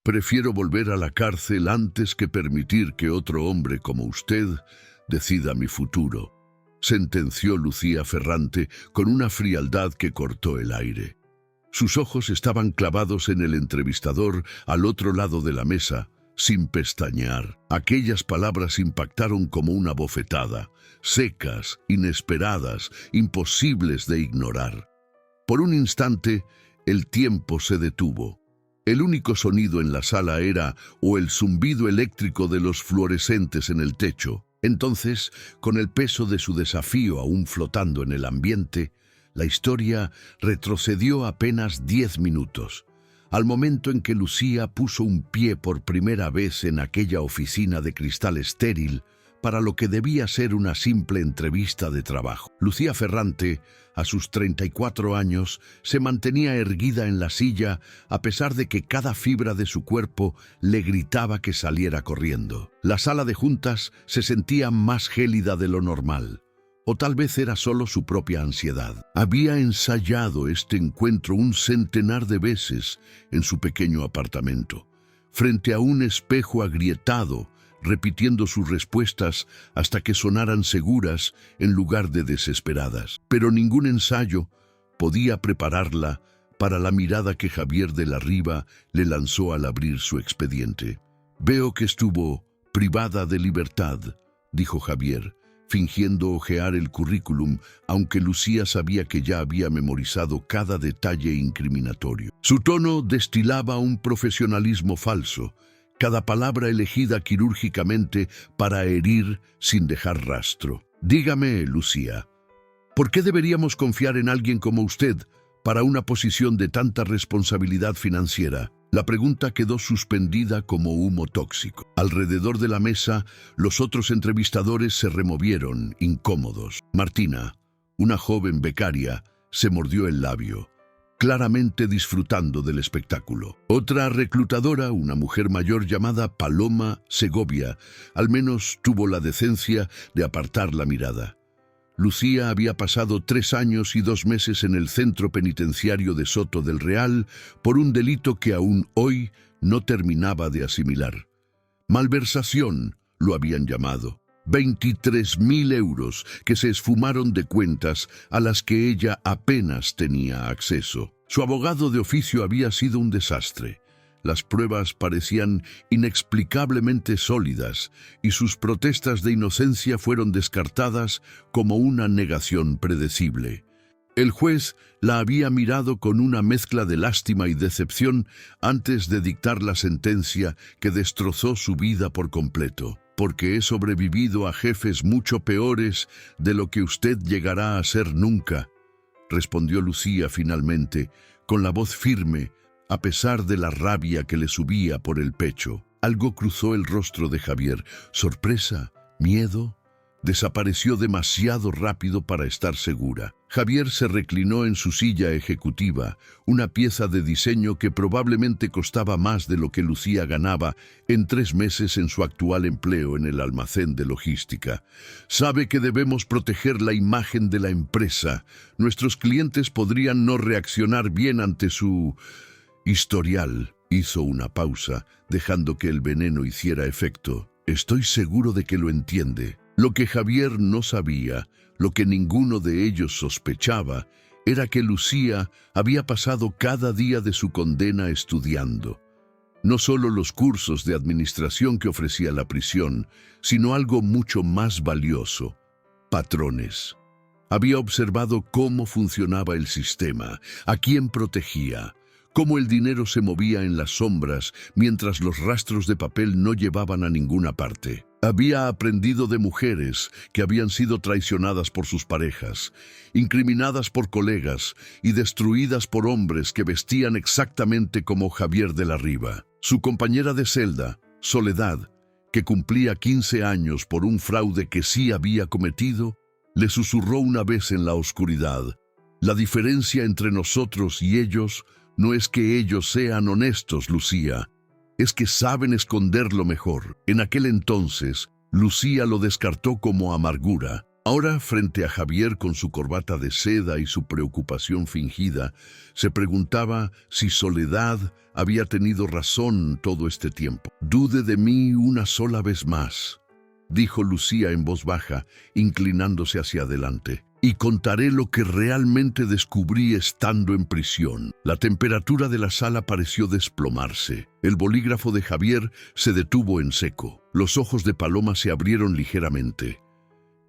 Prefiero volver a la cárcel antes que permitir que otro hombre como usted decida mi futuro, sentenció Lucía Ferrante con una frialdad que cortó el aire. Sus ojos estaban clavados en el entrevistador al otro lado de la mesa, sin pestañear. Aquellas palabras impactaron como una bofetada, secas, inesperadas, imposibles de ignorar. Por un instante, el tiempo se detuvo. El único sonido en la sala era o el zumbido eléctrico de los fluorescentes en el techo. Entonces, con el peso de su desafío aún flotando en el ambiente, la historia retrocedió apenas 10 minutos, al momento en que Lucía puso un pie por primera vez en aquella oficina de cristal estéril para lo que debía ser una simple entrevista de trabajo. Lucía Ferrante, a sus 34 años, se mantenía erguida en la silla a pesar de que cada fibra de su cuerpo le gritaba que saliera corriendo. La sala de juntas se sentía más gélida de lo normal. O tal vez era solo su propia ansiedad. Había ensayado este encuentro un centenar de veces en su pequeño apartamento, frente a un espejo agrietado, repitiendo sus respuestas hasta que sonaran seguras en lugar de desesperadas. Pero ningún ensayo podía prepararla para la mirada que Javier de la Riva le lanzó al abrir su expediente. «Veo que estuvo privada de libertad», dijo Javier, fingiendo hojear el currículum, aunque Lucía sabía que ya había memorizado cada detalle incriminatorio. Su tono destilaba un profesionalismo falso, cada palabra elegida quirúrgicamente para herir sin dejar rastro. «Dígame, Lucía, ¿por qué deberíamos confiar en alguien como usted para una posición de tanta responsabilidad financiera?» La pregunta quedó suspendida como humo tóxico. Alrededor de la mesa, los otros entrevistadores se removieron, incómodos. Martina, una joven becaria, se mordió el labio, claramente disfrutando del espectáculo. Otra reclutadora, una mujer mayor llamada Paloma Segovia, al menos tuvo la decencia de apartar la mirada. Lucía había pasado 3 años y 2 meses en el centro penitenciario de Soto del Real por un delito que aún hoy no terminaba de asimilar. Malversación lo habían llamado. 23.000 euros que se esfumaron de cuentas a las que ella apenas tenía acceso. Su abogado de oficio había sido un desastre. Las pruebas parecían inexplicablemente sólidas y sus protestas de inocencia fueron descartadas como una negación predecible. El juez la había mirado con una mezcla de lástima y decepción antes de dictar la sentencia que destrozó su vida por completo. «Porque he sobrevivido a jefes mucho peores de lo que usted llegará a ser nunca», respondió Lucía finalmente, con la voz firme, a pesar de la rabia que le subía por el pecho. Algo cruzó el rostro de Javier. ¿Sorpresa? ¿Miedo? Desapareció demasiado rápido para estar segura. Javier se reclinó en su silla ejecutiva, una pieza de diseño que probablemente costaba más de lo que Lucía ganaba en 3 meses en su actual empleo en el almacén de logística. «Sabe que debemos proteger la imagen de la empresa. Nuestros clientes podrían no reaccionar bien ante su historial». Hizo una pausa, dejando que el veneno hiciera efecto. «Estoy seguro de que lo entiende». Lo que Javier no sabía, lo que ninguno de ellos sospechaba, era que Lucía había pasado cada día de su condena estudiando. No solo los cursos de administración que ofrecía la prisión, sino algo mucho más valioso: patrones. Había observado cómo funcionaba el sistema, a quién protegía, cómo el dinero se movía en las sombras mientras los rastros de papel no llevaban a ninguna parte. Había aprendido de mujeres que habían sido traicionadas por sus parejas, incriminadas por colegas y destruidas por hombres que vestían exactamente como Javier de la Riva. Su compañera de celda, Soledad, que cumplía 15 años por un fraude que sí había cometido, le susurró una vez en la oscuridad: «La diferencia entre nosotros y ellos no es que ellos sean honestos, Lucía. Es que saben esconderlo mejor». En aquel entonces, Lucía lo descartó como amargura, Ahora, frente a Javier con su corbata de seda y su preocupación fingida, se preguntaba si Soledad había tenido razón todo este tiempo. «Dude de mí una sola vez más», dijo Lucía en voz baja, inclinándose hacia adelante, «y contaré lo que realmente descubrí estando en prisión». La temperatura de la sala pareció desplomarse. El bolígrafo de Javier se detuvo en seco. Los ojos de Paloma se abrieron ligeramente.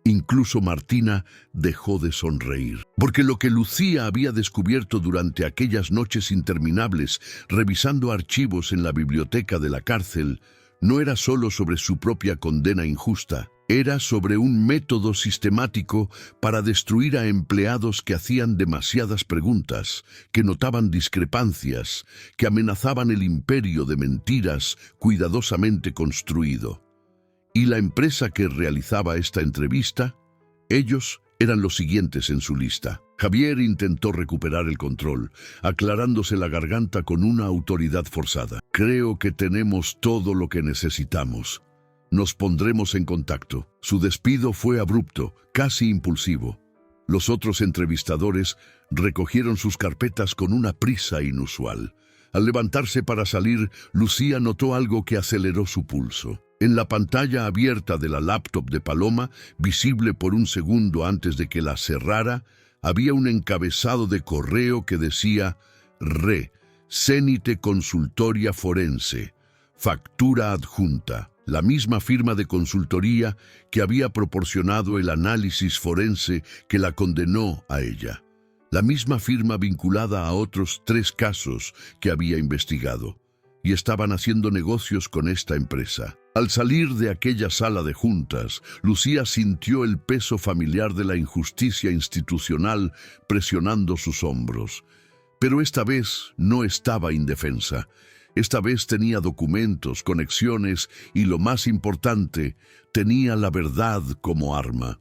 Incluso Martina dejó de sonreír, porque lo que Lucía había descubierto durante aquellas noches interminables, revisando archivos en la biblioteca de la cárcel, no era solo sobre su propia condena injusta, era sobre un método sistemático para destruir a empleados que hacían demasiadas preguntas, que notaban discrepancias, que amenazaban el imperio de mentiras cuidadosamente construido. Y la empresa que realizaba esta entrevista, ellos eran los siguientes en su lista. Javier intentó recuperar el control, aclarándose la garganta con una autoridad forzada. «Creo que tenemos todo lo que necesitamos. Nos pondremos en contacto». Su despido fue abrupto, casi impulsivo. Los otros entrevistadores recogieron sus carpetas con una prisa inusual. Al levantarse para salir, Lucía notó algo que aceleró su pulso. En la pantalla abierta de la laptop de Paloma, visible por un segundo antes de que la cerrara, había un encabezado de correo que decía Cenite Consultoria Forense, factura adjunta, la misma firma de consultoría que había proporcionado el análisis forense que la condenó a ella, la misma firma vinculada a otros 3 casos que había investigado, y estaban haciendo negocios con esta empresa. Al salir de aquella sala de juntas, Lucía sintió el peso familiar de la injusticia institucional presionando sus hombros. Pero esta vez no estaba indefensa. Esta vez tenía documentos, conexiones y, lo más importante, tenía la verdad como arma.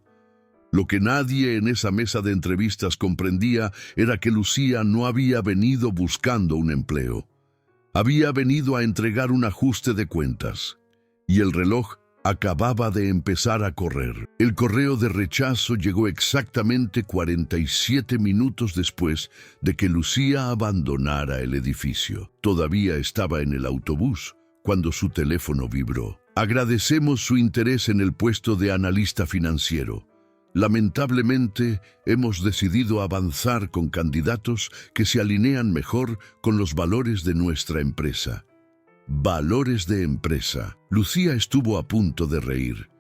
Lo que nadie en esa mesa de entrevistas comprendía era que Lucía no había venido buscando un empleo. Había venido a entregar un ajuste de cuentas. Y el reloj acababa de empezar a correr. El correo de rechazo llegó exactamente 47 minutos después de que Lucía abandonara el edificio. Todavía estaba en el autobús cuando su teléfono vibró. «Agradecemos su interés en el puesto de analista financiero. Lamentablemente, hemos decidido avanzar con candidatos que se alinean mejor con los valores de nuestra empresa». Valores de empresa. Lucía estuvo a punto de reír,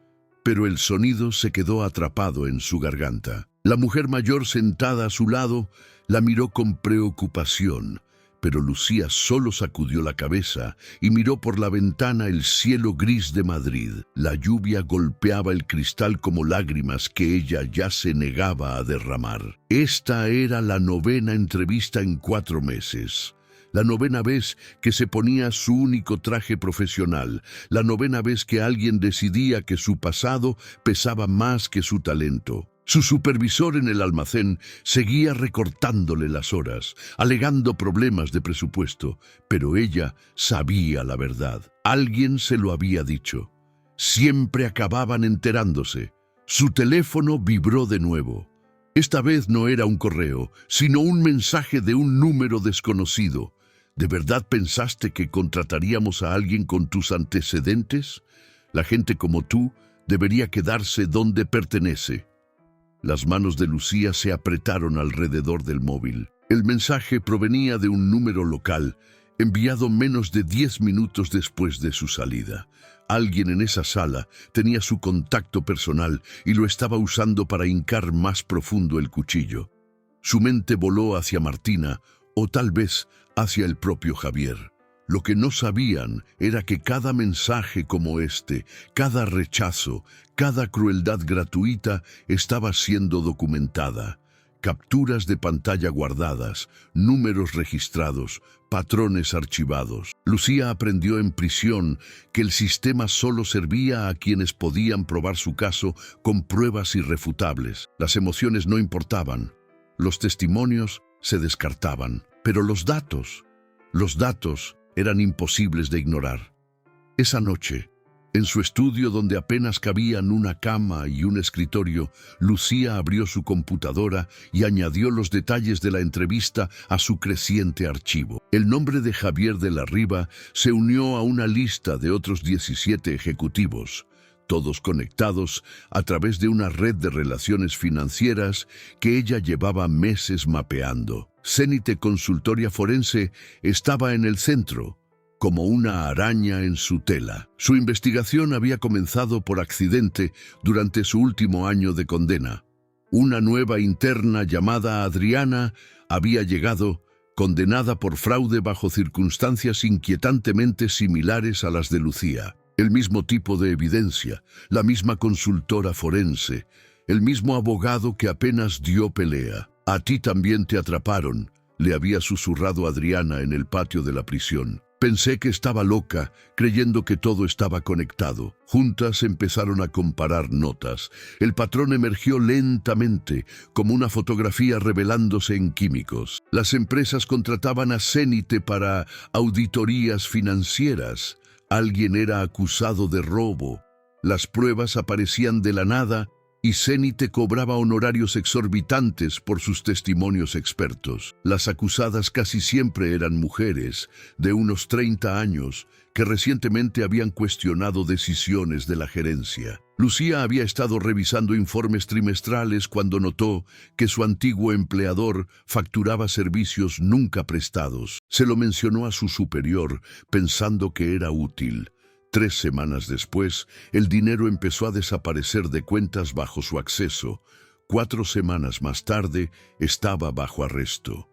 pero el sonido se quedó atrapado en su garganta. La mujer mayor sentada a su lado la miró con preocupación, pero Lucía solo sacudió la cabeza y miró por la ventana el cielo gris de Madrid. La lluvia golpeaba el cristal como lágrimas que ella ya se negaba a derramar. Esta era la 9ª entrevista en 4 meses. La 9ª vez que se ponía su único traje profesional, la 9ª vez que alguien decidía que su pasado pesaba más que su talento. Su supervisor en el almacén seguía recortándole las horas, alegando problemas de presupuesto, pero ella sabía la verdad. Alguien se lo había dicho. Siempre acababan enterándose. Su teléfono vibró de nuevo. Esta vez no era un correo, sino un mensaje de un número desconocido. ¿De verdad pensaste que contrataríamos a alguien con tus antecedentes? La gente como tú debería quedarse donde pertenece. Las manos de Lucía se apretaron alrededor del móvil. El mensaje provenía de un número local, enviado menos de 10 minutos después de su salida. Alguien en esa sala tenía su contacto personal y lo estaba usando para hincar más profundo el cuchillo. Su mente voló hacia Martina, o tal vez hacia el propio Javier. Lo que no sabían era que cada mensaje como este, cada rechazo, cada crueldad gratuita estaba siendo documentada. Capturas de pantalla guardadas, números registrados, patrones archivados. Lucía aprendió en prisión que el sistema solo servía a quienes podían probar su caso con pruebas irrefutables. Las emociones no importaban, los testimonios se descartaban, pero los datos eran imposibles de ignorar. Esa noche, En su estudio, donde apenas cabían una cama y un escritorio, Lucía abrió su computadora y añadió los detalles de la entrevista a su creciente archivo. El nombre de Javier de la Riva se unió a una lista de otros 17 ejecutivos, todos conectados a través de una red de relaciones financieras que ella llevaba meses mapeando. Zenite Consultoría Forense estaba en el centro, como una araña en su tela. Su investigación había comenzado por accidente durante su último año de condena. Una nueva interna llamada Adriana había llegado, condenada por fraude bajo circunstancias inquietantemente similares a las de Lucía. El mismo tipo de evidencia, la misma consultora forense, el mismo abogado que apenas dio pelea. «A ti también te atraparon», le había susurrado Adriana en el patio de la prisión. Pensé que estaba loca, creyendo que todo estaba conectado. Juntas empezaron a comparar notas. El patrón emergió lentamente, como una fotografía revelándose en químicos. Las empresas contrataban a Zenite para auditorías financieras. Alguien era acusado de robo. Las pruebas aparecían de la nada y Zenite cobraba honorarios exorbitantes por sus testimonios expertos. Las acusadas casi siempre eran mujeres de unos 30 años que recientemente habían cuestionado decisiones de la gerencia. Lucía había estado revisando informes trimestrales cuando notó que su antiguo empleador facturaba servicios nunca prestados. Se lo mencionó a su superior, pensando que era útil. 3 semanas después, el dinero empezó a desaparecer de cuentas bajo su acceso. 4 semanas más tarde, estaba bajo arresto.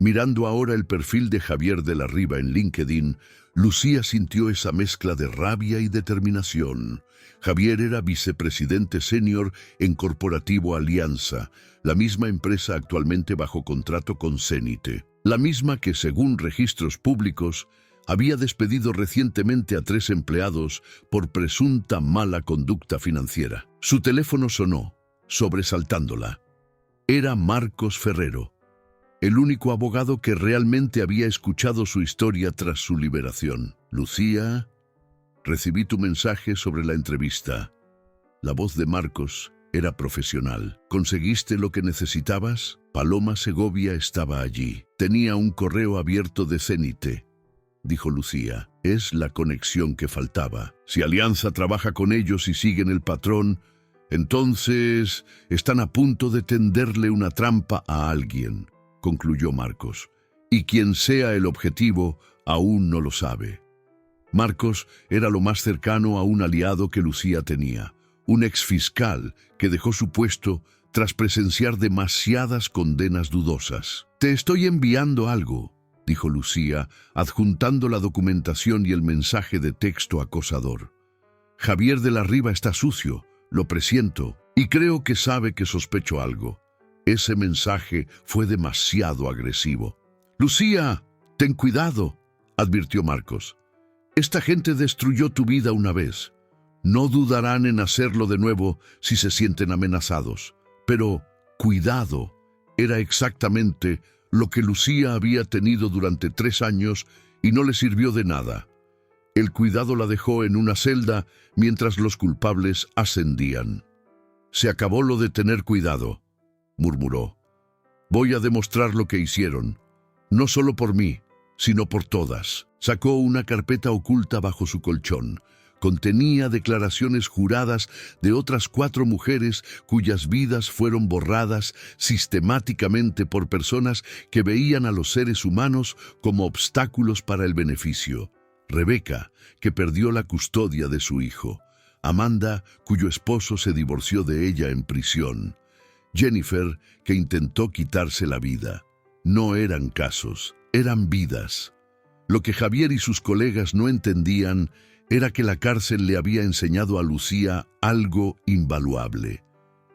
Mirando ahora el perfil de Javier de la Riva en LinkedIn, Lucía sintió esa mezcla de rabia y determinación. Javier era vicepresidente senior en Corporativo Alianza, la misma empresa actualmente bajo contrato con Zenite. La misma que, según registros públicos, había despedido recientemente a 3 empleados por presunta mala conducta financiera. Su teléfono sonó, sobresaltándola. Era Marcos Ferrero, el único abogado que realmente había escuchado su historia tras su liberación. «Lucía, recibí tu mensaje sobre la entrevista». La voz de Marcos era profesional. «¿Conseguiste lo que necesitabas?» Paloma Segovia estaba allí. Tenía un correo abierto de Zenite, dijo Lucía. Es la conexión que faltaba. Si Alianza trabaja con ellos y siguen el patrón, entonces están a punto de tenderle una trampa a alguien, concluyó Marcos. Y quien sea el objetivo, aún no lo sabe. Marcos era lo más cercano a un aliado que Lucía tenía, un exfiscal que dejó su puesto tras presenciar demasiadas condenas dudosas. «Te estoy enviando algo», dijo Lucía, adjuntando la documentación y el mensaje de texto acosador. «Javier de la Riva está sucio, lo presiento, y creo que sabe que sospecho algo». Ese mensaje fue demasiado agresivo. «Lucía, ten cuidado», advirtió Marcos. «Esta gente destruyó tu vida una vez. No dudarán en hacerlo de nuevo si se sienten amenazados. Pero cuidado era exactamente lo que Lucía había tenido durante 3 años y no le sirvió de nada. El cuidado la dejó en una celda mientras los culpables ascendían. «Se acabó lo de tener cuidado», murmuró. «Voy a demostrar lo que hicieron, no solo por mí, sino por todas». Sacó una carpeta oculta bajo su colchón. Contenía declaraciones juradas de otras 4 mujeres cuyas vidas fueron borradas sistemáticamente por personas que veían a los seres humanos como obstáculos para el beneficio. Rebeca, que perdió la custodia de su hijo. Amanda, cuyo esposo se divorció de ella en prisión. Jennifer, que intentó quitarse la vida. No eran casos, eran vidas. Lo que Javier y sus colegas no entendían era que la cárcel le había enseñado a Lucía algo invaluable: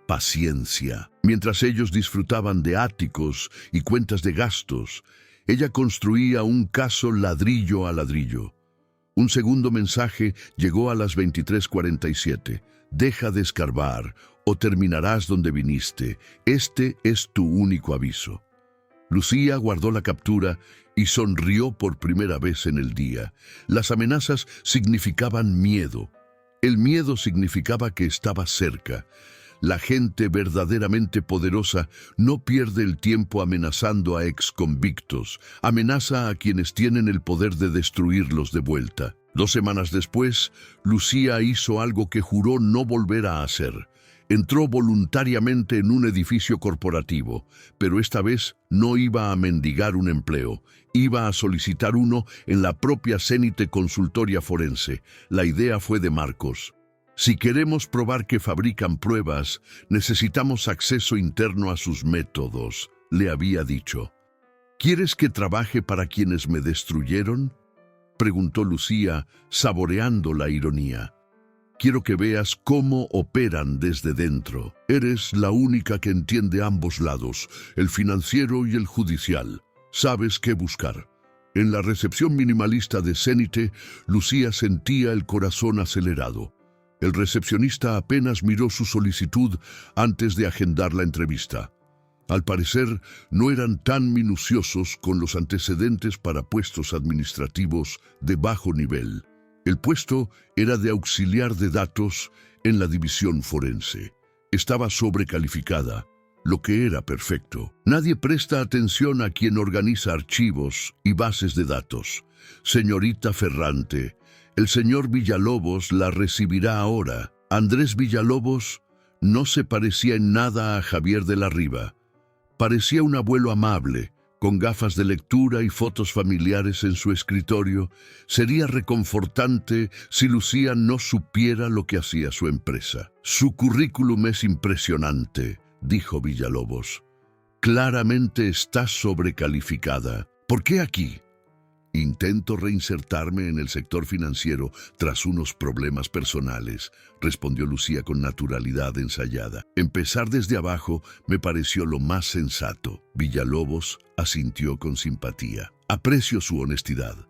paciencia. Mientras ellos disfrutaban de áticos y cuentas de gastos, ella construía un caso ladrillo a ladrillo. Un segundo mensaje llegó a las 23:47. «Deja de escarbar o terminarás donde viniste. Este es tu único aviso». Lucía guardó la captura y sonrió por primera vez en el día. Las amenazas significaban miedo. El miedo significaba que estaba cerca. La gente verdaderamente poderosa no pierde el tiempo amenazando a exconvictos, amenaza a quienes tienen el poder de destruirlos de vuelta. 2 semanas después, Lucía hizo algo que juró no volver a hacer. Entró voluntariamente en un edificio corporativo, pero esta vez no iba a mendigar un empleo, iba a solicitar uno en la propia Zenith Consultoria Forense. La idea fue de Marcos. Si queremos probar que fabrican pruebas, necesitamos acceso interno a sus métodos, le había dicho. ¿Quieres que trabaje para quienes me destruyeron?, preguntó Lucía, saboreando la ironía. Quiero que veas cómo operan desde dentro. Eres la única que entiende ambos lados, el financiero y el judicial. Sabes qué buscar. En la recepción minimalista de Zenith, Lucía sentía el corazón acelerado. El recepcionista apenas miró su solicitud antes de agendar la entrevista. Al parecer, no eran tan minuciosos con los antecedentes para puestos administrativos de bajo nivel. El puesto era de auxiliar de datos en la división forense. Estaba sobrecalificada, lo que era perfecto. Nadie presta atención a quien organiza archivos y bases de datos. Señorita Ferrante, el señor Villalobos la recibirá ahora. Andrés Villalobos no se parecía en nada a Javier de la Riva. Parecía un abuelo amable, con gafas de lectura y fotos familiares en su escritorio. Sería reconfortante si Lucía no supiera lo que hacía su empresa. Su currículum es impresionante, dijo Villalobos. Claramente está sobrecalificada. ¿Por qué aquí? Intento reinsertarme en el sector financiero tras unos problemas personales, respondió Lucía con naturalidad ensayada. Empezar desde abajo me pareció lo más sensato. Villalobos asintió con simpatía. Aprecio su honestidad.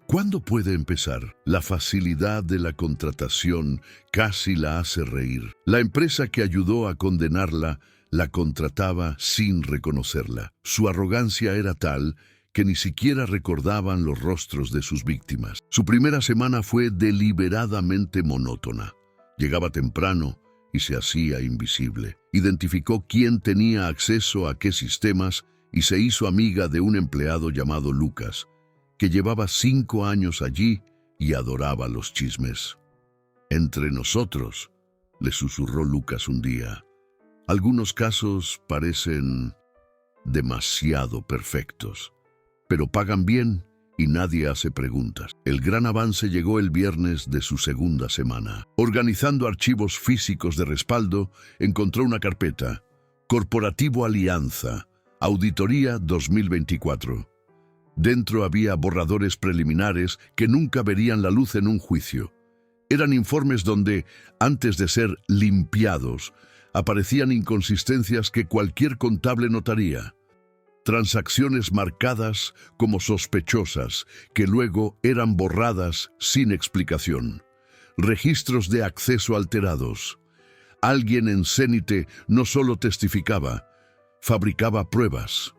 ¿Cuándo puede empezar? La facilidad de la contratación casi la hace reír. La empresa que ayudó a condenarla la contrataba sin reconocerla. Su arrogancia era tal que ni siquiera recordaban los rostros de sus víctimas. Su primera semana fue deliberadamente monótona. Llegaba temprano y se hacía invisible. Identificó quién tenía acceso a qué sistemas y se hizo amiga de un empleado llamado Lucas, que llevaba 5 años allí y adoraba los chismes. Entre nosotros, le susurró Lucas un día, algunos casos parecen demasiado perfectos, pero pagan bien y nadie hace preguntas. El gran avance llegó el viernes de su segunda semana. Organizando archivos físicos de respaldo, encontró una carpeta, Corporativo Alianza, Auditoría 2024. Dentro había borradores preliminares que nunca verían la luz en un juicio. Eran informes donde, antes de ser limpiados, aparecían inconsistencias que cualquier contable notaría. Transacciones marcadas como sospechosas, que luego eran borradas sin explicación. Registros de acceso alterados. Alguien en Zenith no solo testificaba, fabricaba pruebas.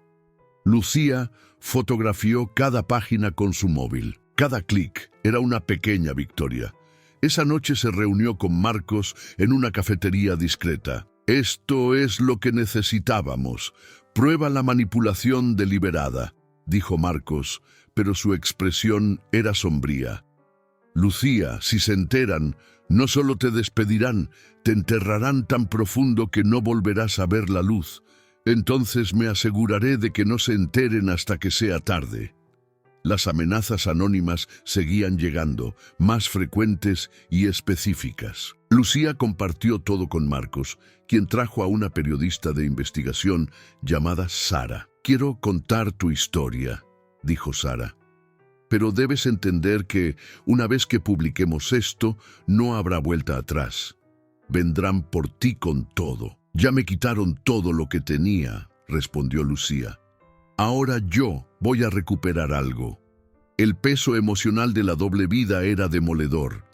Lucía fotografió cada página con su móvil. Cada clic era una pequeña victoria. Esa noche se reunió con Marcos en una cafetería discreta. Esto es lo que necesitábamos. Prueba la manipulación deliberada, dijo Marcos, pero su expresión era sombría. Lucía, si se enteran, no solo te despedirán, te enterrarán tan profundo que no volverás a ver la luz. Entonces me aseguraré de que no se enteren hasta que sea tarde. Las amenazas anónimas seguían llegando, más frecuentes y específicas. Lucía compartió todo con Marcos, quien trajo a una periodista de investigación llamada Sara. Quiero contar tu historia, dijo Sara. Pero debes entender que, una vez que publiquemos esto, no habrá vuelta atrás. Vendrán por ti con todo. Ya me quitaron todo lo que tenía, respondió Lucía. Ahora yo voy a recuperar algo. El peso emocional de la doble vida era demoledor.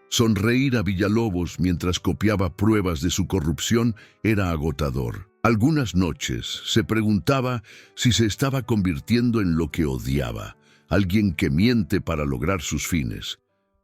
Sonreír a Villalobos mientras copiaba pruebas de su corrupción era agotador. Algunas noches se preguntaba si se estaba convirtiendo en lo que odiaba, alguien que miente para lograr sus fines.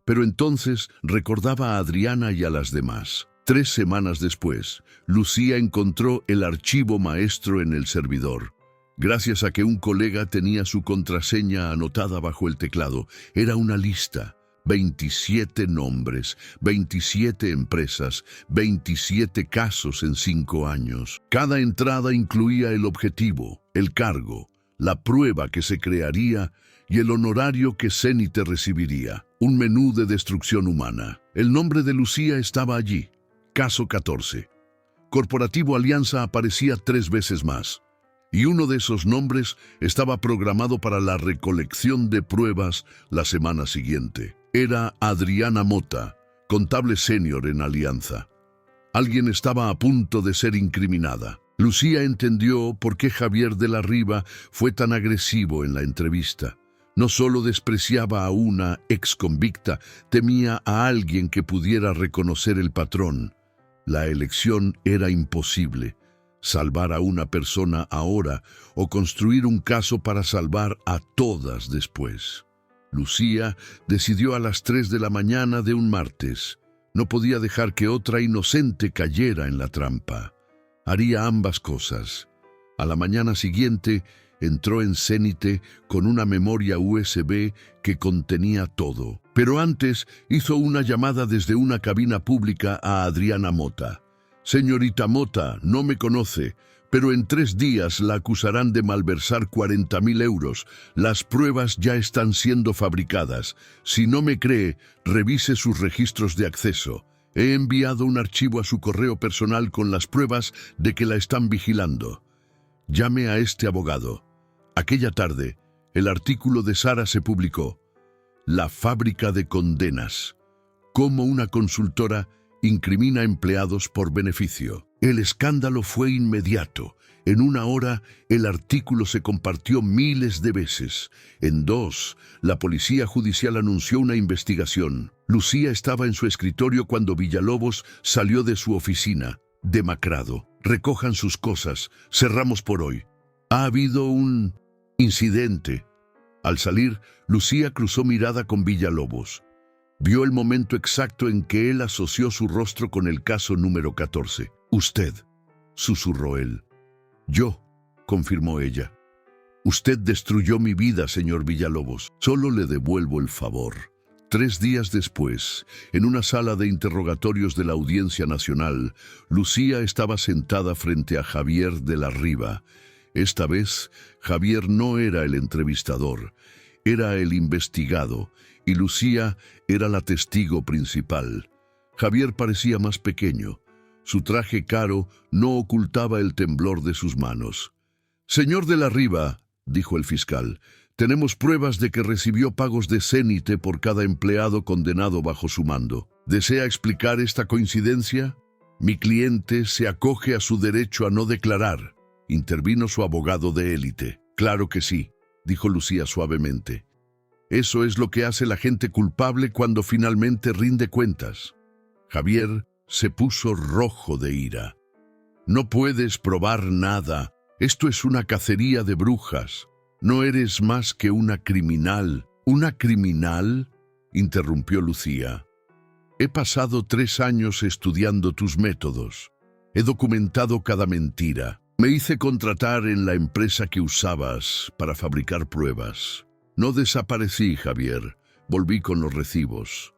pero entonces recordaba a Adriana y a las demás. 3 semanas después, Lucía encontró el archivo maestro en el servidor. Gracias a que un colega tenía su contraseña anotada bajo el teclado, era una lista. 27 nombres, 27 empresas, 27 casos en 5 años. Cada entrada incluía el objetivo, el cargo, la prueba que se crearía y el honorario que Zenite recibiría. Un menú de destrucción humana. El nombre de Lucía estaba allí. Caso 14. Corporativo Alianza aparecía 3 veces más. Y uno de esos nombres estaba programado para la recolección de pruebas la semana siguiente. Era Adriana Mota, contable senior en Alianza. Alguien estaba a punto de ser incriminada. Lucía entendió por qué Javier de la Riva fue tan agresivo en la entrevista. No solo despreciaba a una exconvicta, temía a alguien que pudiera reconocer el patrón. La elección era imposible. Salvar a una persona ahora o construir un caso para salvar a todas después. Lucía decidió a las 3 de la mañana de un martes. No podía dejar que otra inocente cayera en la trampa. Haría ambas cosas. A la mañana siguiente entró en Zenite con una memoria USB que contenía todo. Pero antes hizo una llamada desde una cabina pública a Adriana Mota. Señorita Mota, no me conoce, pero en 3 días la acusarán de malversar 40.000 euros. Las pruebas ya están siendo fabricadas. Si no me cree, revise sus registros de acceso. He enviado un archivo a su correo personal con las pruebas de que la están vigilando. Llame a este abogado. Aquella tarde, el artículo de Sara se publicó. La fábrica de condenas. Cómo una consultora incrimina empleados por beneficio. El escándalo fue inmediato. En 1 hora, el artículo se compartió miles de veces. En 2, la policía judicial anunció una investigación. Lucía estaba en su escritorio cuando Villalobos salió de su oficina, demacrado. Recojan sus cosas, cerramos por hoy. Ha habido un incidente. Al salir, Lucía cruzó mirada con Villalobos. Vio el momento exacto en que él asoció su rostro con el caso número 14. Usted, susurró él. Yo, confirmó ella. Usted destruyó mi vida, señor Villalobos. Solo le devuelvo el favor. 3 días después, en una sala de interrogatorios de la Audiencia Nacional, Lucía estaba sentada frente a Javier de la Riva. Esta vez, Javier no era el entrevistador, era el investigado, y Lucía era la testigo principal. Javier parecía más pequeño. Su traje caro no ocultaba el temblor de sus manos. «Señor de la Riva», dijo el fiscal, «tenemos pruebas de que recibió pagos de Zenite por cada empleado condenado bajo su mando. ¿Desea explicar esta coincidencia?» «Mi cliente se acoge a su derecho a no declarar», intervino su abogado de élite. «Claro que sí», dijo Lucía suavemente. «Eso es lo que hace la gente culpable cuando finalmente rinde cuentas». Javier se puso rojo de ira. «No puedes probar nada. Esto es una cacería de brujas. No eres más que una criminal». «¿Una criminal?», interrumpió Lucía. «He pasado 3 años estudiando tus métodos. He documentado cada mentira. Me hice contratar en la empresa que usabas para fabricar pruebas. No desaparecí, Javier. Volví con los recibos.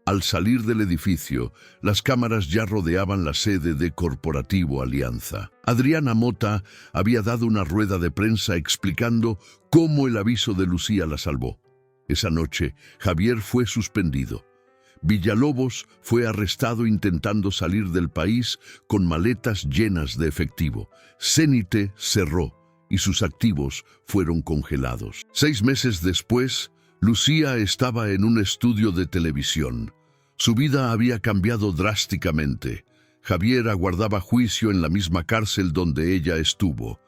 Al salir del edificio, las cámaras ya rodeaban la sede de Corporativo Alianza. Adriana Mota había dado una rueda de prensa explicando cómo el aviso de Lucía la salvó. Esa noche, Javier fue suspendido. Villalobos fue arrestado intentando salir del país con maletas llenas de efectivo. Zenite cerró y sus activos fueron congelados. 6 meses después, Lucía estaba en un estudio de televisión. Su vida había cambiado drásticamente. Javier aguardaba juicio en la misma cárcel donde ella estuvo.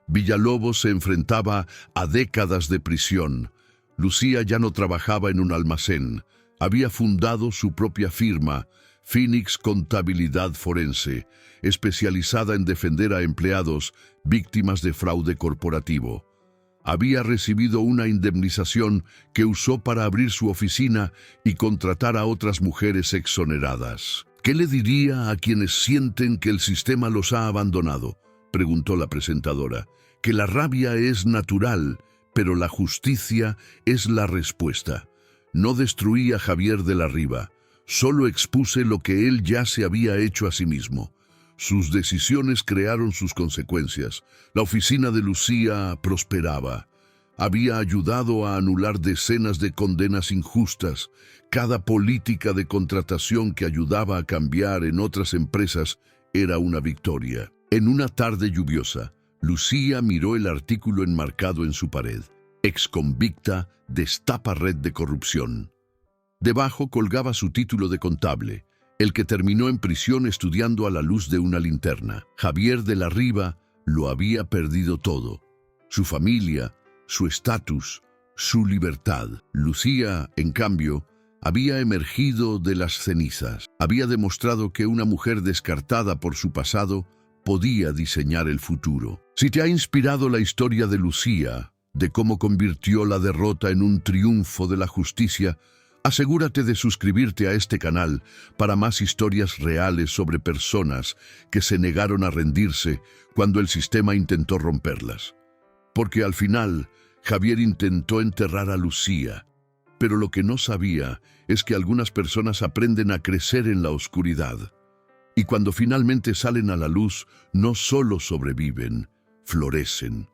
Villalobos se enfrentaba a décadas de prisión. Lucía ya no trabajaba en un almacén. Había fundado su propia firma, Phoenix Contabilidad Forense, especializada en defender a empleados víctimas de fraude corporativo. Había recibido una indemnización que usó para abrir su oficina y contratar a otras mujeres exoneradas. ¿Qué le diría a quienes sienten que el sistema los ha abandonado?, preguntó la presentadora. Que la rabia es natural, pero la justicia es la respuesta. No destruí a Javier de la Riva, solo expuse lo que él ya se había hecho a sí mismo. Sus decisiones crearon sus consecuencias. La oficina de Lucía prosperaba. Había ayudado a anular decenas de condenas injustas. Cada política de contratación que ayudaba a cambiar en otras empresas era una victoria. En una tarde lluviosa, Lucía miró el artículo enmarcado en su pared. Exconvicta destapa red de corrupción. Debajo colgaba su título de contable, el que terminó en prisión estudiando a la luz de una linterna. Javier de la Riva lo había perdido todo: su familia, su estatus, su libertad. Lucía, en cambio, había emergido de las cenizas. Había demostrado que una mujer descartada por su pasado podía diseñar el futuro. Si te ha inspirado la historia de Lucía, de cómo convirtió la derrota en un triunfo de la justicia, asegúrate de suscribirte a este canal para más historias reales sobre personas que se negaron a rendirse cuando el sistema intentó romperlas. Porque al final, Javier intentó enterrar a Lucía, pero lo que no sabía es que algunas personas aprenden a crecer en la oscuridad. Y cuando finalmente salen a la luz, no solo sobreviven, florecen.